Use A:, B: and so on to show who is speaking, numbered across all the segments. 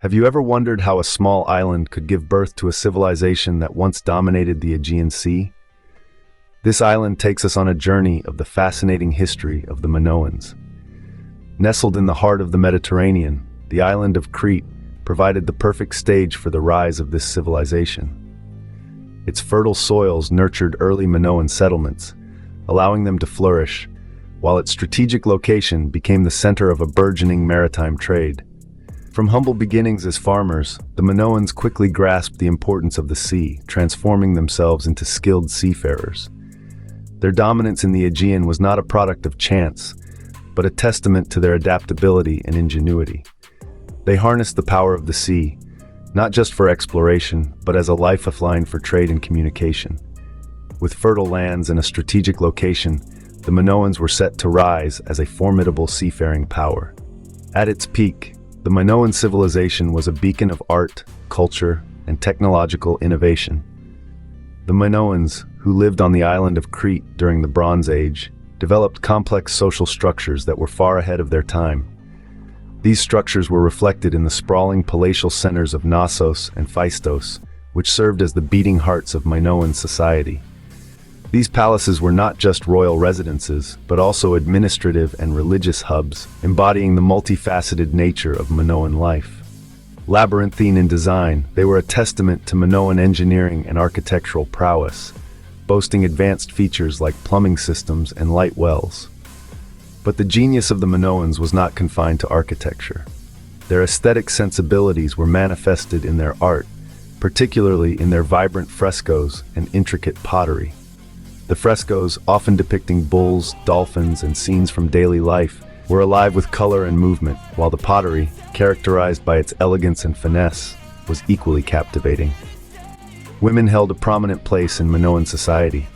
A: Have you ever wondered how a small island could give birth to a civilization that once dominated the Aegean Sea? This island takes us on a journey of the fascinating history of the Minoans. Nestled in the heart of the Mediterranean, the island of Crete provided the perfect stage for the rise of this civilization. Its fertile soils nurtured early Minoan settlements, allowing them to flourish, while its strategic location became the center of a burgeoning maritime trade. From humble beginnings as farmers, the Minoans quickly grasped the importance of the sea, transforming themselves into skilled seafarers. Their dominance in the Aegean was not a product of chance, but a testament to their adaptability and ingenuity. They harnessed the power of the sea, not just for exploration, but as a lifeline for trade and communication. With fertile lands and a strategic location, the Minoans were set to rise as a formidable seafaring power. At its peak, the Minoan civilization was a beacon of art, culture, and technological innovation. The Minoans, who lived on the island of Crete during the Bronze Age, developed complex social structures that were far ahead of their time. These structures were reflected in the sprawling palatial centers of Knossos and Phaistos, which served as the beating hearts of Minoan society. These palaces were not just royal residences, but also administrative and religious hubs, embodying the multifaceted nature of Minoan life. Labyrinthine in design, they were a testament to Minoan engineering and architectural prowess, boasting advanced features like plumbing systems and light wells. But the genius of the Minoans was not confined to architecture. Their aesthetic sensibilities were manifested in their art, particularly in their vibrant frescoes and intricate pottery. The frescoes, often depicting bulls, dolphins, and scenes from daily life, were alive with color and movement, while the pottery, characterized by its elegance and finesse, was equally captivating. Women held a prominent place in Minoan society.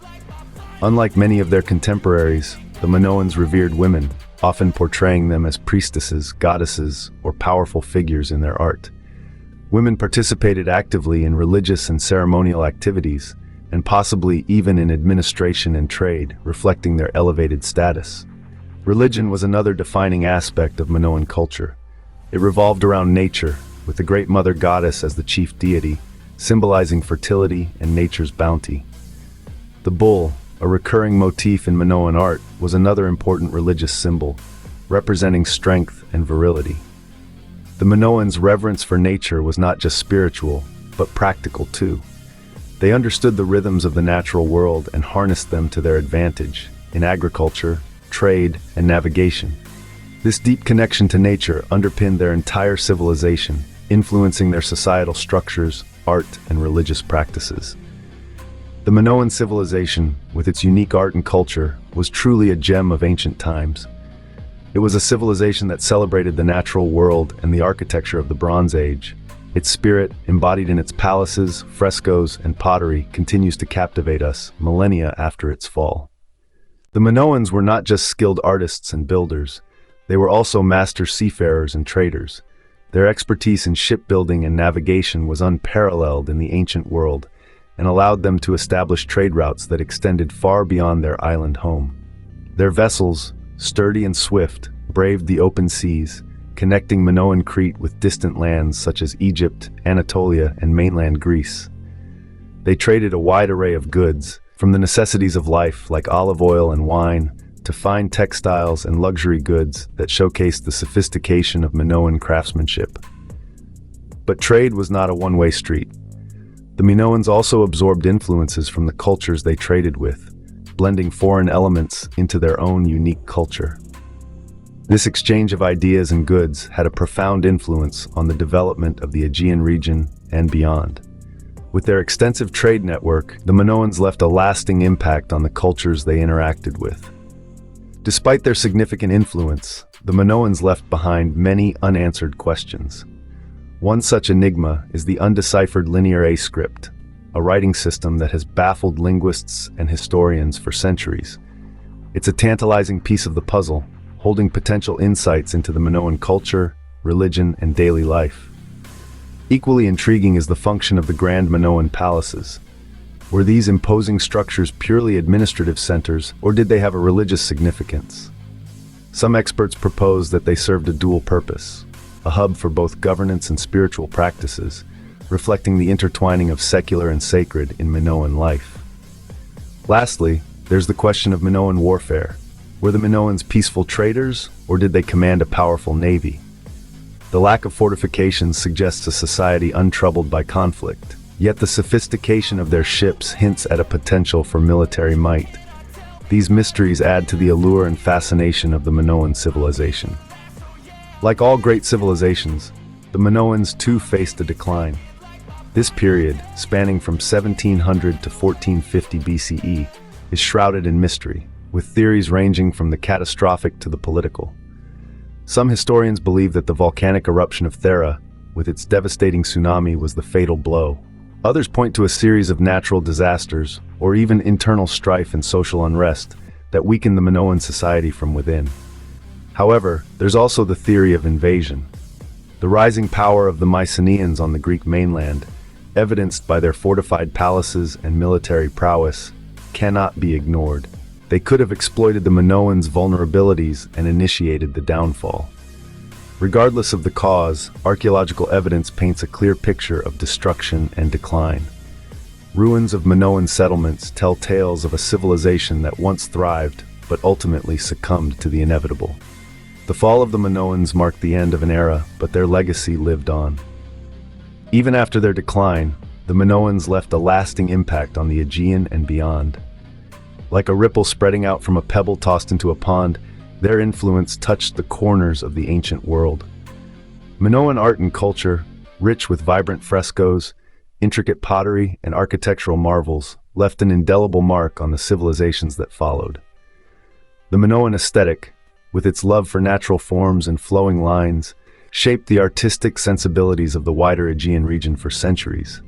A: Unlike many of their contemporaries, the Minoans revered women, often portraying them as priestesses, goddesses, or powerful figures in their art. Women participated actively in religious and ceremonial activities, and possibly even in administration and trade, reflecting their elevated status. Religion was another defining aspect of Minoan culture. It revolved around nature, with the Great Mother Goddess as the chief deity, symbolizing fertility and nature's bounty. The bull, a recurring motif in Minoan art, was another important religious symbol, representing strength and virility. The Minoans' reverence for nature was not just spiritual, but practical too. They understood the rhythms of the natural world and harnessed them to their advantage in agriculture, trade, and navigation. This deep connection to nature underpinned their entire civilization, influencing their societal structures, art, and religious practices. The Minoan civilization, with its unique art and culture, was truly a gem of ancient times. It was a civilization that celebrated the natural world and the architecture of the Bronze Age. Its spirit, embodied in its palaces, frescoes, and pottery, continues to captivate us millennia after its fall. The Minoans were not just skilled artists and builders. They were also master seafarers and traders. Their expertise in shipbuilding and navigation was unparalleled in the ancient world, and allowed them to establish trade routes that extended far beyond their island home. Their vessels, sturdy and swift, braved the open seas, connecting Minoan Crete with distant lands such as Egypt, Anatolia, and mainland Greece. They traded a wide array of goods, from the necessities of life like olive oil and wine, to fine textiles and luxury goods that showcased the sophistication of Minoan craftsmanship. But trade was not a one-way street. The Minoans also absorbed influences from the cultures they traded with, blending foreign elements into their own unique culture. This exchange of ideas and goods had a profound influence on the development of the Aegean region and beyond. With their extensive trade network, the Minoans left a lasting impact on the cultures they interacted with. Despite their significant influence, the Minoans left behind many unanswered questions. One such enigma is the undeciphered Linear A script, a writing system that has baffled linguists and historians for centuries. It's a tantalizing piece of the puzzle, holding potential insights into the Minoan culture, religion, and daily life. Equally intriguing is the function of the grand Minoan palaces. Were these imposing structures purely administrative centers, or did they have a religious significance? Some experts propose that they served a dual purpose. a hub for both governance and spiritual practices, reflecting the intertwining of secular and sacred in Minoan life. Lastly, there's the question of Minoan warfare. Were the Minoans peaceful traders, or did they command a powerful navy? The lack of fortifications suggests a society untroubled by conflict, yet the sophistication of their ships hints at a potential for military might. These mysteries add to the allure and fascination of the Minoan civilization. Like all great civilizations, the Minoans too faced a decline. This period, spanning from 1700 to 1450 BCE, is shrouded in mystery, with theories ranging from the catastrophic to the political. Some historians believe that the volcanic eruption of Thera, with its devastating tsunami, was the fatal blow. Others point to a series of natural disasters, or even internal strife and social unrest, that weakened the Minoan society from within. However, there's also the theory of invasion. The rising power of the Mycenaeans on the Greek mainland, evidenced by their fortified palaces and military prowess, cannot be ignored. They could have exploited the Minoans' vulnerabilities and initiated the downfall. Regardless of the cause, archaeological evidence paints a clear picture of destruction and decline. Ruins of Minoan settlements tell tales of a civilization that once thrived, but ultimately succumbed to the inevitable. The fall of the Minoans marked the end of an era, but their legacy lived on. Even after their decline, the Minoans left a lasting impact on the Aegean and beyond. Like a ripple spreading out from a pebble tossed into a pond, their influence touched the corners of the ancient world. Minoan art and culture, rich with vibrant frescoes, intricate pottery, and architectural marvels, left an indelible mark on the civilizations that followed. The Minoan aesthetic, with its love for natural forms and flowing lines, shaped the artistic sensibilities of the wider Aegean region for centuries.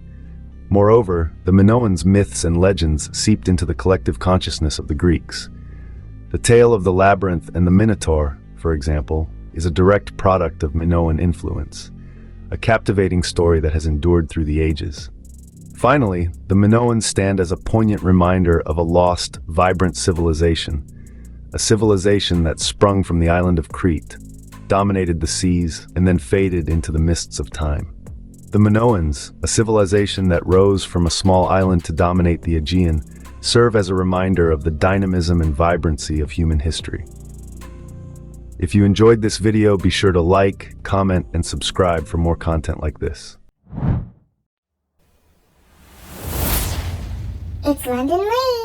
A: Moreover, the Minoans' myths and legends seeped into the collective consciousness of the Greeks. The tale of the labyrinth and the Minotaur, for example, is a direct product of Minoan influence, a captivating story that has endured through the ages. Finally, the Minoans stand as a poignant reminder of a lost, vibrant civilization, a civilization that sprung from the island of Crete, dominated the seas, and then faded into the mists of time. The Minoans, a civilization that rose from a small island to dominate the Aegean, serve as a reminder of the dynamism and vibrancy of human history. If you enjoyed this video, be sure to like, comment, and subscribe for more content like this.
B: It's London Lee.